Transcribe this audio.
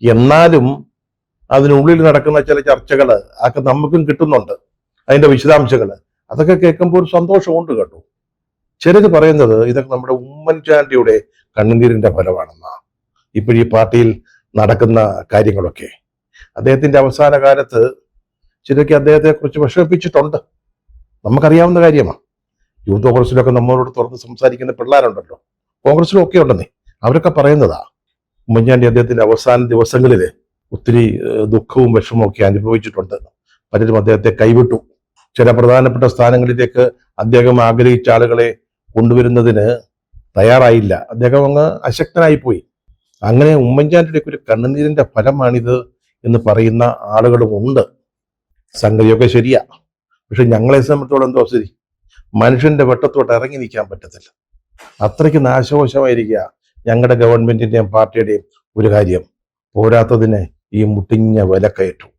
എന്നാലും അതിനുള്ളിൽ നടക്കുന്ന ചില ചർച്ചകൾ ഒക്കെ നമുക്കും കിട്ടുന്നുണ്ട്. അതിന്റെ വിശദാംശങ്ങൾ അതൊക്കെ കേൾക്കുമ്പോൾ ഒരു സന്തോഷമുണ്ട് കേട്ടോ. ചിലര് പറയുന്നത് ഇതൊക്കെ നമ്മുടെ ഉമ്മൻചാണ്ടിയുടെ കണ്ണുനീരിന്റെ ഫലമാണെന്നാ ഇപ്പോഴീ പാർട്ടിയിൽ നടക്കുന്ന കാര്യങ്ങളൊക്കെ. അദ്ദേഹത്തിന്റെ അവസാന കാലത്ത് ചിലർക്ക് അദ്ദേഹത്തെ കുറിച്ച് വിഷമിപ്പിച്ചിട്ടുണ്ട്, നമുക്കറിയാവുന്ന കാര്യമാണ്. യൂത്ത് കോൺഗ്രസിലൊക്കെ നമ്മളോട് തുറന്ന് സംസാരിക്കുന്ന പിള്ളേരുണ്ടല്ലോ, കോൺഗ്രസിലും ഒക്കെ ഉണ്ടെന്നേ, അവരൊക്കെ പറയുന്നതാ ഉമ്മൻചാണ്ടി അദ്ദേഹത്തിന്റെ അവസാന ദിവസങ്ങളിൽ ഒത്തിരി ദുഃഖവും വിഷമവും ഒക്കെ അനുഭവിച്ചിട്ടുണ്ട്. പലരും അദ്ദേഹത്തെ കൈവിട്ടു. ചില പ്രധാനപ്പെട്ട സ്ഥാനങ്ങളിലേക്ക് അദ്ദേഹം ആഗ്രഹിച്ച ആളുകളെ കൊണ്ടുവരുന്നതിന് തയ്യാറായില്ല. അദ്ദേഹം അങ്ങ് അശക്തനായി പോയി. അങ്ങനെ ഉമ്മൻചാണ്ടിയുടെ ഒരു കണ്ണുനീരിന്റെ ഫലമാണിത് എന്ന് പറയുന്ന ആളുകളും ഉണ്ട്. സംഗതിയൊക്കെ ശരിയാ. പക്ഷെ ഞങ്ങളെ സംബന്ധിച്ചോളം എന്തോ ശരി, മനുഷ്യന്റെ വെട്ടത്തോട്ട് ഇറങ്ങി നിൽക്കാൻ പറ്റത്തില്ല. അത്രയ്ക്ക് നാശകോശമായിരിക്കുക ഞങ്ങളുടെ ഗവൺമെന്റിന്റെയും പാർട്ടിയുടെയും ഒരു കാര്യം. പോരാത്തതിന് ഈ മുട്ടിഞ്ഞ വിലക്കയറ്റം.